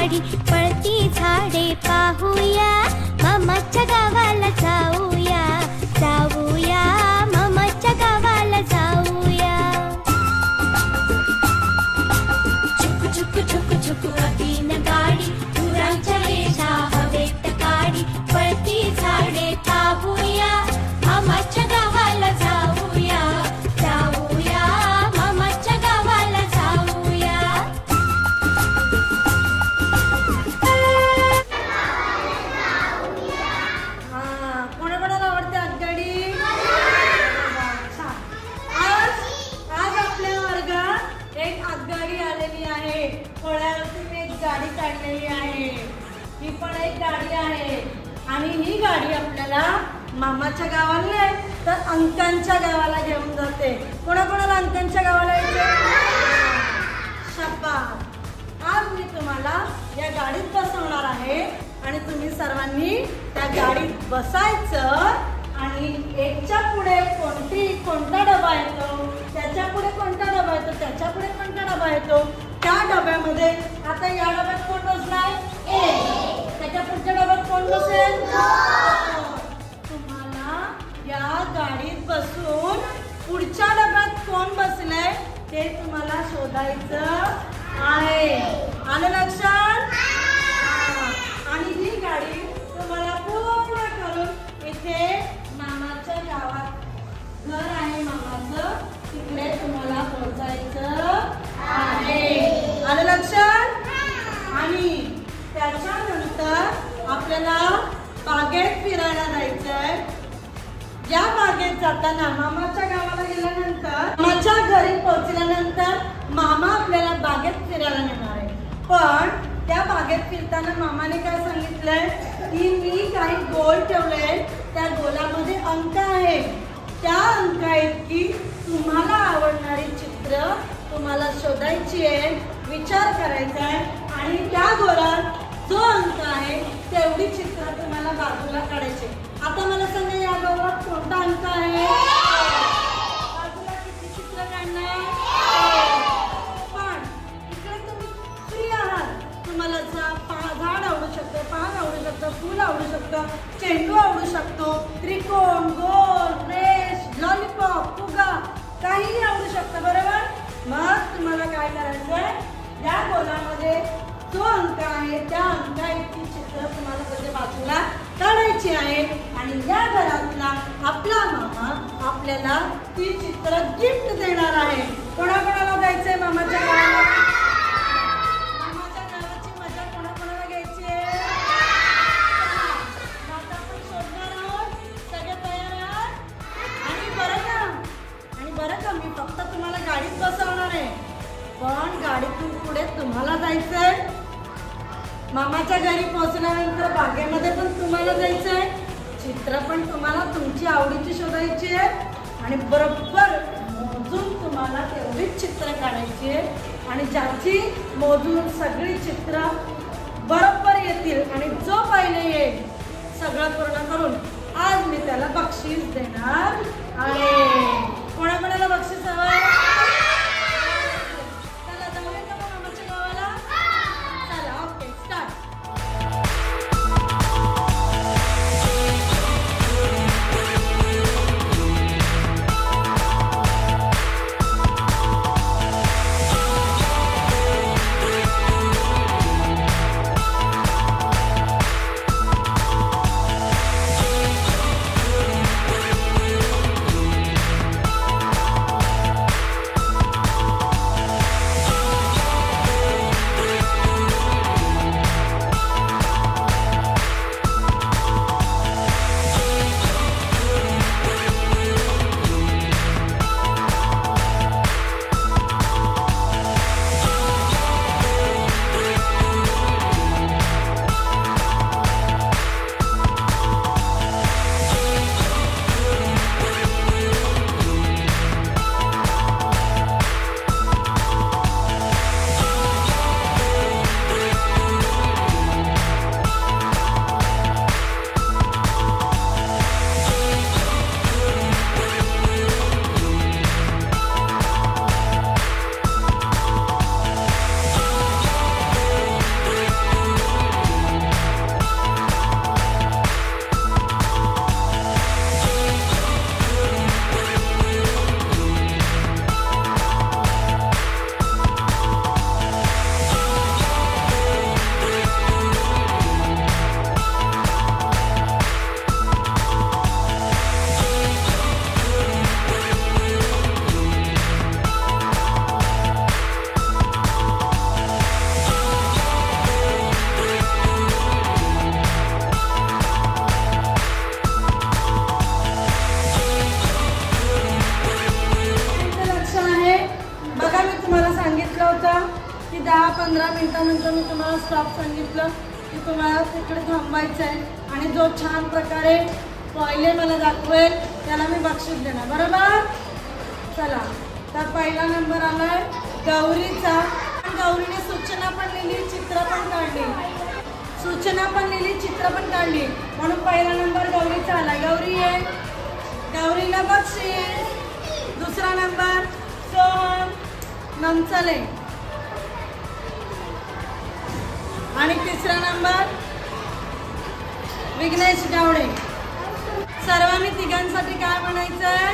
गाडी पळती झाडे पाहूया, मामाच्या गावाला जाऊया, जाऊया मामाच्या गावाला जाऊया. छुक छुक छुक छुक अगीन गाडी, धुरांच्या रेषा हवेत काढी, पळती झाडे पाहूया, मामाच्या गावाला जाऊया, जाऊया मामाच्या गावाला जाऊया. कोणाकोणाला आवडते आगगाडी? आज आपल्या वर्गात एक आगगाडी आलेली आहे. फळ्यावरती मी एक गाडी काढलेली आहे. ही पण एक गाडी आहे आणि ही गाडी आपल्याला मामाच्या गावाला नाही तर अंकांच्या गावाला घेऊन जाते. कोणाकोणाला अंकांच्या गावाला यायचं? शाबास. आज मी तुम्हाला या गाडीत बसवणार आहे आणि तुम्ही सर्वांनी त्या गाडीत बसायचं आणि एकच्या पुढे कोणता डबा येतो, त्याच्या पुढे कोणता डबा येतो, त्याच्या पुढे कोणता डबा येतो, त्या डब्यामध्ये आता या डब्यात कोण बसलाय? त्याच्या पुढच्या डब्यात कोण बसेल? तुम्हाला या गाडीत बसून पुढच्या डब्यात कोण बसलंय ते तुम्हाला शोधायचं आहे. आलं लक्षात? आणि ही गाडी तुम्हाला पूर्ण करून इथे मामाच्या गावात घर आहे मामाचं, तिकडे तुम्हाला पोहोचायचं आहे. आलं लक्षात? आणि त्याच्यानंतर आपल्याला बागेत फिरायला जायचंय. या बागेत जाताना मामाच्या गावाला गेल्यानंतर, मामाच्या घरी पोहोचल्यानंतर मामा आपल्याला बागेत फिरायला नेणार आहे. पण त्या बागेत फिरताना मामाने काय सांगितलंय की मी काही गोल ठेवले, त्या गोलामध्ये अंक आहे. त्या अंकाइतकी तुम्हाला आवडणारी चित्र तुम्हाला शोधायची आहे, विचार करायचा आहे आणि त्या गोलात जो अंक आहे तेवढी चित्र तुम्हाला बाजूला काढायची. आता मला सांगा या गोलात कोणता अंक आहे? बाजूला किती चित्र काढणार? पण इकडे तुम्ही फ्री आहात. तुम्हाला झाड आवडू शकतं, पान आवडू शकतं, फूल आवडू शकतं, चेंडू आवडू शकतो, त्रिकोण, गोल, रेष, लॉलीपॉप, फुगा काहीही आवडू शकतं. बरोबर? मग तुम्हाला काय करायचंय? या गोलामध्ये जो अंक आहे त्या अंकाइतकी चित्र तुम्हाला त्याच्या बाजूला काढायची आहे आणि या घरातला आपला मामा आपल्याला ती चित्र गिफ्ट देणार आहे. कोणाकोणाला जायचंय मामाच्या गावाला? मामाच्या गावाची मजा कोणाकोणाला घ्यायची आहे? आता आपण शोधणार आहोत. सगळे तयार आहात? आणि बरं का मी फक्त तुम्हाला गाडीत बसवणार आहे, पण गाडीतून पुढे तुम्हाला जायचंय. मामाच्या घरी पोहोचल्यानंतर बागेमध्ये पण तुम्हाला जायचंय. चित्र पण तुम्हाला तुमची आवडीची शोधायची आहे आणि बरोबर मोजून तुम्हाला तेवढीच चित्र काढायची आहे आणि ज्याची मोजून सगळी चित्र बरोबर येतील आणि जो पहिले येईल सगळं पूर्ण करून आज मी त्याला बक्षीस देणार आहे. कोणाकोणाला बक्षीस हवं? चला जाऊया का मग मामाच्या गावाला? चला, ओके, स्टार्ट. 10-15 मिनिटानंतर मी तुम्हाला स्टॉप सांगितलं की तुम्हाला तिकडे थांबायचं आहे आणि जो छान प्रकारे पहिले मला दाखवेल त्याला मी बक्षीस देणार, बरोबर? चला, तर पहिला नंबर आलाय गौरीचा. गौरीने सूचना पण लिहिली, चित्र पण काढली, सूचना पण लिहिली, चित्र पण काढली, म्हणून पहिला नंबर गौरीचा आला. गौरी आहे, गौरीला बक्षीस. दुसरा नंबर सोहम नमचले आणि तिसरा नंबर विघ्नेश गावडे. सर्वांनी तिघांसाठी काय म्हणायचंय?